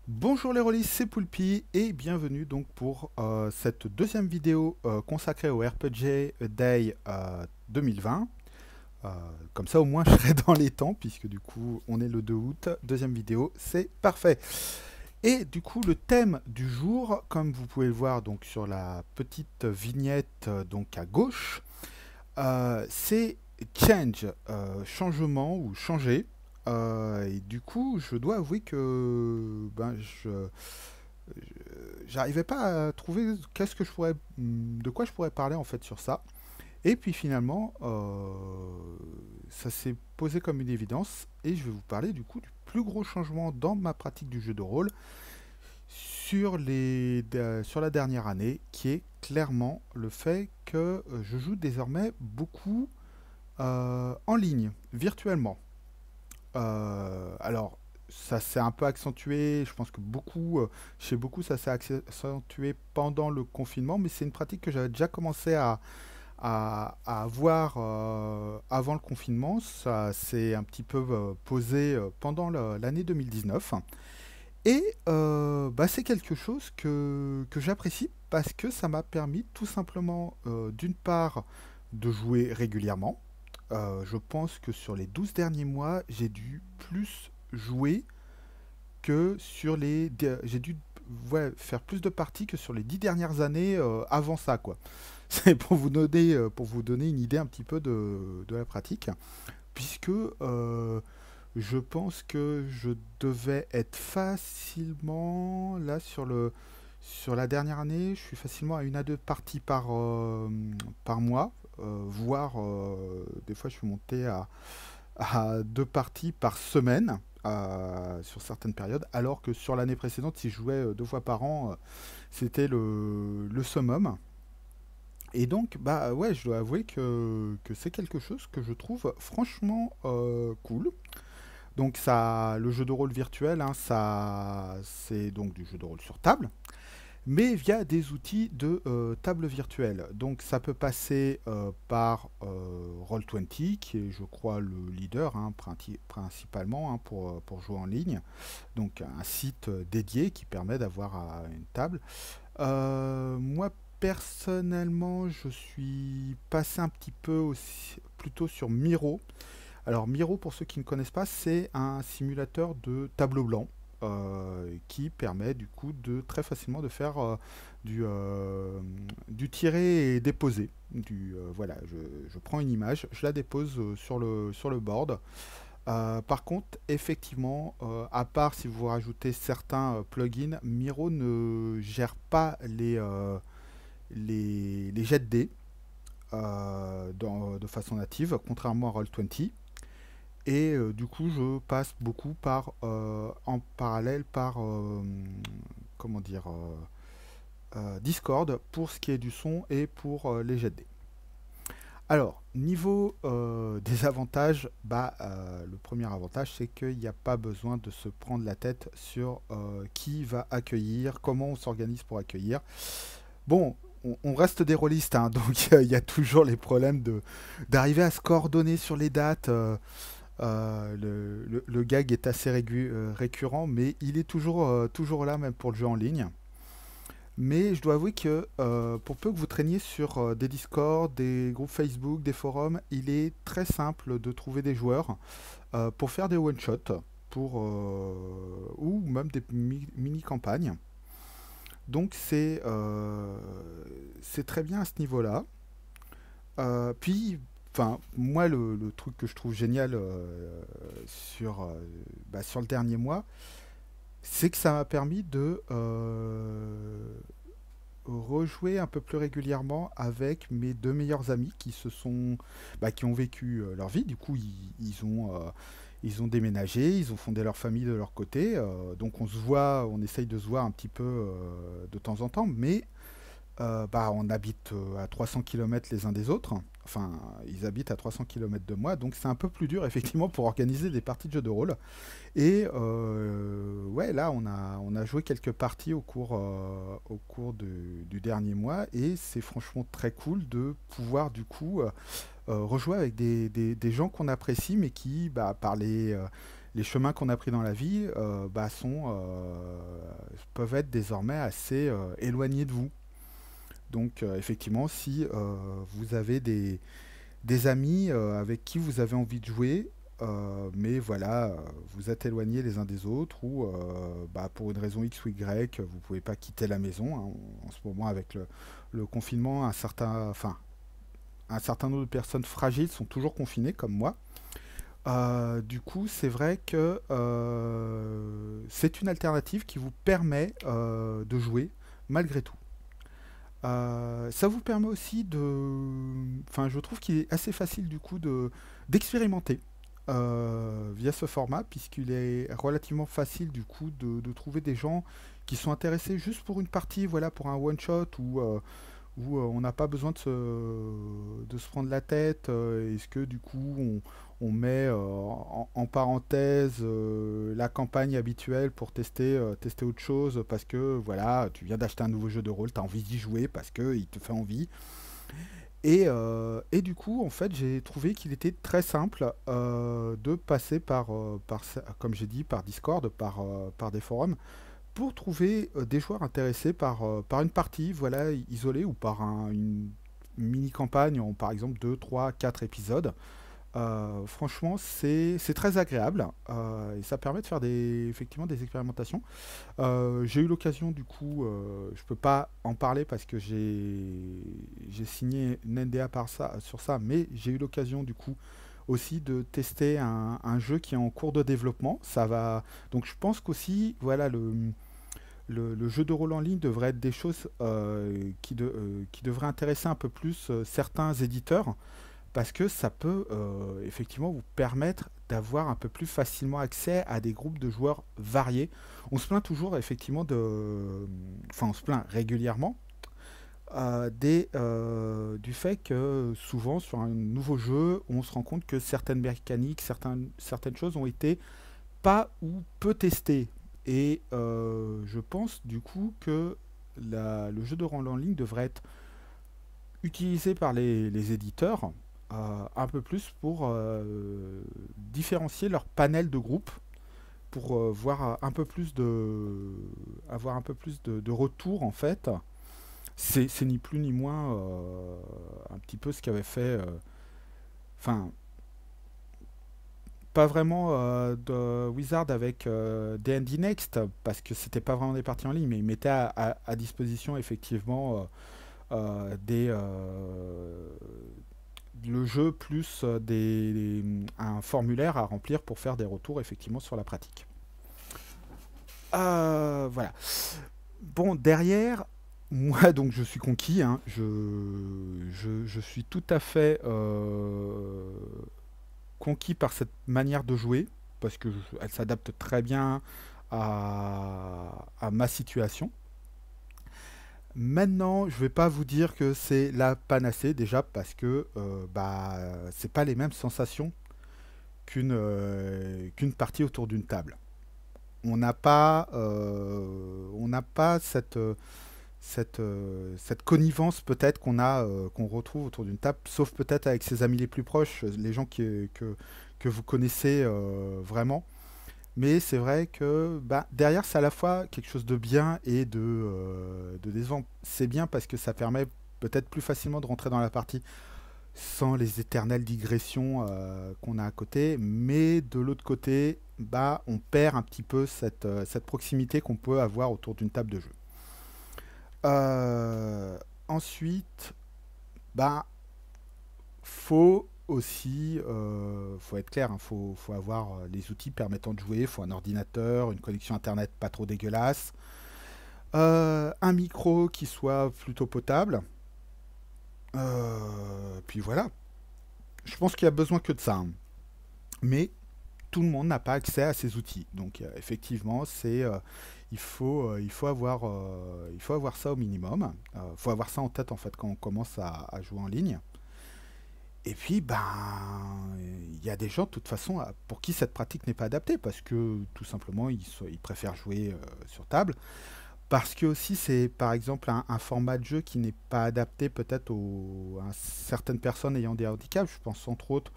Bonjour les rôlistes, c'est Poulpi et bienvenue donc pour cette deuxième vidéo consacrée au RPG Day 2020. Euh, Comme ça au moins je serai dans les temps puisque du coup on est le 2 août, deuxième vidéo, c'est parfait. Et du coup le thème du jour, comme vous pouvez le voir donc sur la petite vignette donc à gauche, c'est change, changement ou changer. Et du coup, je dois avouer que j'arrivais pas à trouver qu'est-ce que je pourrais, de quoi je pourrais parler en fait sur ça. Et puis finalement, ça s'est posé comme une évidence et je vais vous parler du coup du plus gros changement dans ma pratique du jeu de rôle sur la dernière année, qui est clairement le fait que je joue désormais beaucoup en ligne, virtuellement. Alors, ça s'est un peu accentué, je pense que chez beaucoup, ça s'est accentué pendant le confinement, mais c'est une pratique que j'avais déjà commencé à avoir avant le confinement. Ça s'est un petit peu posé pendant l'année 2019. Et c'est quelque chose que j'apprécie parce que ça m'a permis tout simplement, d'une part, de jouer régulièrement. Je pense que sur les 12 derniers mois, j'ai dû plus jouer que sur j'ai dû faire plus de parties que sur les 10 dernières années avant ça, quoi. C'est pour vous donner une idée un petit peu de la pratique. Puisque je pense que je devais être facilement, là, sur la dernière année, je suis facilement à une à deux parties par mois, voire des fois je suis monté à deux parties par semaine sur certaines périodes, alors que sur l'année précédente, si je jouais deux fois par an, c'était le summum. Et donc, bah ouais, je dois avouer que c'est quelque chose que je trouve franchement cool. Donc ça, le jeu de rôle virtuel, hein, ça, c'est donc du jeu de rôle sur table, mais via des outils de table virtuelle. Donc ça peut passer par Roll20, qui est, je crois, le leader hein, principalement hein, pour jouer en ligne. Donc un site dédié qui permet d'avoir une table. Moi, personnellement, je suis passé un petit peu aussi, plutôt sur Miro. Alors Miro, pour ceux qui ne connaissent pas, c'est un simulateur de tableau blanc qui permet du coup de très facilement de faire du tirer et déposer. Voilà, je prends une image, je la dépose sur le board. Par contre, effectivement, à part si vous rajoutez certains plugins, Miro ne gère pas les jets de dés de façon native, contrairement à Roll20. Et du coup, je passe beaucoup en parallèle par comment dire, Discord pour ce qui est du son et pour les jets de dés. Alors, niveau des avantages, le premier avantage, c'est qu'il n'y a pas besoin de se prendre la tête sur qui va accueillir, comment on s'organise pour accueillir. Bon, on reste des rôlistes, hein, donc il y a toujours les problèmes d'arriver à se coordonner sur les dates. Le gag est assez récurrent, mais il est toujours là, même pour le jeu en ligne. Mais je dois avouer que pour peu que vous traîniez sur des Discord, des groupes Facebook, des forums, il est très simple de trouver des joueurs pour faire des one-shots ou même des mini-campagnes. Donc c'est très bien à ce niveau-là. Puis, enfin, moi, le truc que je trouve génial sur le dernier mois, c'est que ça m'a permis de rejouer un peu plus régulièrement avec mes deux meilleurs amis qui ont vécu leur vie. Du coup, ils ont déménagé, ils ont fondé leur famille de leur côté. Donc on essaye de se voir un petit peu de temps en temps, mais on habite à 300 km les uns des autres. Enfin, ils habitent à 300 km de moi, donc c'est un peu plus dur effectivement pour organiser des parties de jeux de rôle. Et ouais, là, on a joué quelques parties au cours du dernier mois, et c'est franchement très cool de pouvoir du coup rejouer avec des gens qu'on apprécie, mais qui, par les chemins qu'on a pris dans la vie peuvent être désormais assez éloignés de vous. Donc effectivement, si vous avez des amis avec qui vous avez envie de jouer, mais voilà, vous êtes éloignés les uns des autres, ou pour une raison X ou Y, vous pouvez pas quitter la maison, hein. En ce moment, avec le confinement, un certain nombre de personnes fragiles sont toujours confinées, comme moi. Du coup, c'est vrai que c'est une alternative qui vous permet de jouer malgré tout. Ça vous permet aussi enfin, je trouve qu'il est assez facile du coup d'expérimenter via ce format, puisqu'il est relativement facile du coup de trouver des gens qui sont intéressés juste pour une partie, voilà, pour un one shot où on n'a pas besoin de se prendre la tête. Est-ce que du coup on met en parenthèse la campagne habituelle pour tester autre chose parce que voilà, tu viens d'acheter un nouveau jeu de rôle, tu as envie d'y jouer parce que il te fait envie. Et du coup, en fait, j'ai trouvé qu'il était très simple de passer comme j'ai dit, par Discord, par des forums, pour trouver des joueurs intéressés par une partie, voilà, isolée, ou par une mini-campagne en, par exemple, 2 3 4 épisodes. Franchement, c'est très agréable et ça permet de faire effectivement des expérimentations. J'ai eu l'occasion, du coup, je peux pas en parler parce que j'ai signé une NDA sur ça, mais j'ai eu l'occasion, du coup, aussi de tester un jeu qui est en cours de développement. Ça va, donc je pense qu'aussi, voilà, le jeu de rôle en ligne devrait être des choses qui devraient intéresser un peu plus certains éditeurs, parce que ça peut effectivement vous permettre d'avoir un peu plus facilement accès à des groupes de joueurs variés. On se plaint toujours effectivement enfin, on se plaint régulièrement du fait que souvent sur un nouveau jeu, on se rend compte que certaines mécaniques, certaines choses ont été pas ou peu testées. Et je pense du coup que le jeu de rôle en ligne devrait être utilisé par les éditeurs un peu plus pour différencier leur panel de groupes, pour avoir un peu plus de retour, en fait. C'est ni plus ni moins un petit peu ce qu'avait fait, enfin, pas vraiment de Wizard avec D&D Next, parce que c'était pas vraiment des parties en ligne, mais ils mettaient à disposition effectivement le jeu plus un formulaire à remplir pour faire des retours effectivement sur la pratique. Voilà. Bon, derrière, moi donc je suis conquis, hein. Je suis tout à fait conquis par cette manière de jouer, parce que elle s'adapte très bien à ma situation. Maintenant, je vais pas vous dire que c'est la panacée, déjà parce que c'est pas les mêmes sensations qu'une partie autour d'une table. On n'a pas cette connivence peut-être qu'on retrouve autour d'une table, sauf peut-être avec ses amis les plus proches, les gens que vous connaissez vraiment. Mais c'est vrai que derrière, c'est à la fois quelque chose de bien et de décevant. C'est bien parce que ça permet peut-être plus facilement de rentrer dans la partie sans les éternelles digressions qu'on a à côté. Mais de l'autre côté, on perd un petit peu cette proximité qu'on peut avoir autour d'une table de jeu. Ensuite, bah, faut être clair, hein, faut avoir les outils permettant de jouer, faut un ordinateur, une connexion internet pas trop dégueulasse, un micro qui soit plutôt potable, puis voilà. Je pense qu'il y a besoin que de ça, hein. Mais tout le monde n'a pas accès à ces outils, donc effectivement, il faut avoir ça au minimum. Il faut avoir ça en tête en fait quand on commence à jouer en ligne. Et puis, il y a des gens, de toute façon, pour qui cette pratique n'est pas adaptée, parce que tout simplement, ils préfèrent jouer sur table. Parce que aussi, c'est par exemple un format de jeu qui n'est pas adapté peut-être à certaines personnes ayant des handicaps. Je pense entre autres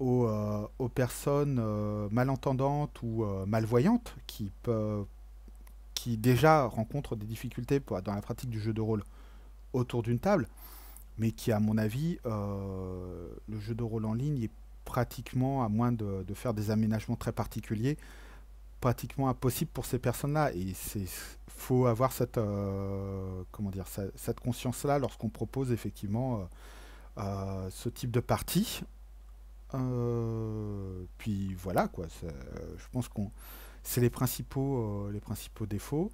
aux personnes malentendantes ou malvoyantes qui déjà rencontrent des difficultés dans la pratique du jeu de rôle autour d'une table, mais qui, à mon avis, le jeu de rôle en ligne est pratiquement, à moins de faire des aménagements très particuliers, pratiquement impossible pour ces personnes-là. Et c'est faut avoir cette comment dire cette conscience-là lorsqu'on propose effectivement ce type de partie. Puis voilà quoi. Je pense qu'on c'est les principaux défauts.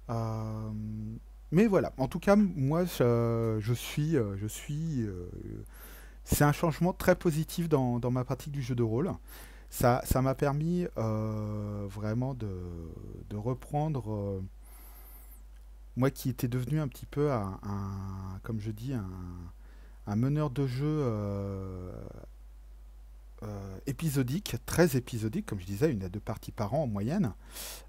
Euh, mais voilà. En tout cas, moi, je suis. C'est un changement très positif dans ma pratique du jeu de rôle. Ça m'a permis vraiment de reprendre, moi qui étais devenu un petit peu comme je dis, un meneur de jeu épisodique, très épisodique, comme je disais, une à deux parties par an en moyenne.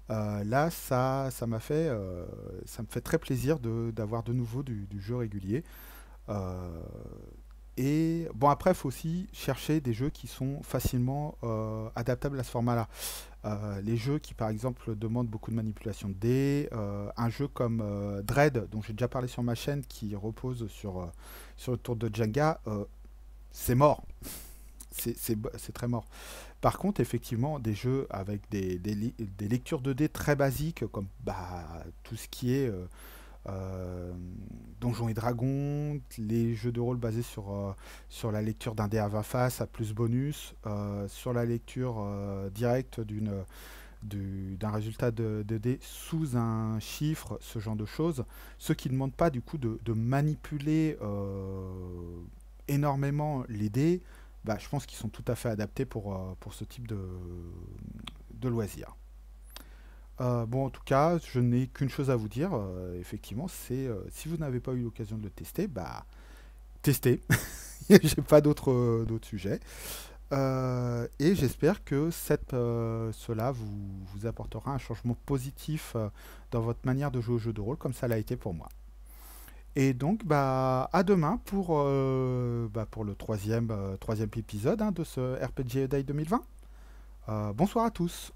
Là, ça me fait très plaisir d'avoir de nouveau du jeu régulier. Euh, et bon, après, il faut aussi chercher des jeux qui sont facilement adaptables à ce format-là. Les jeux qui, par exemple, demandent beaucoup de manipulation de dés, un jeu comme Dread, dont j'ai déjà parlé sur ma chaîne, qui repose sur le tour de Jenga, c'est mort. C'est très mort. Par contre, effectivement, des jeux avec des lectures de dés très basiques, comme tout ce qui est Donjons et Dragons, les jeux de rôle basés sur la lecture d'un dé à 20 faces à plus bonus, sur la lecture directe d'un résultat de dé sous un chiffre, ce genre de choses, ceux qui ne demandent pas du coup de manipuler énormément les dés, je pense qu'ils sont tout à fait adaptés pour ce type de loisirs. Bon, en tout cas, je n'ai qu'une chose à vous dire, effectivement, c'est si vous n'avez pas eu l'occasion de le tester, testez. J'ai pas d'autres sujets. Et j'espère que cela vous apportera un changement positif dans votre manière de jouer au jeu de rôle, comme ça l'a été pour moi. Et donc, à demain pour le troisième épisode de ce RPG Day 2020. Bonsoir à tous.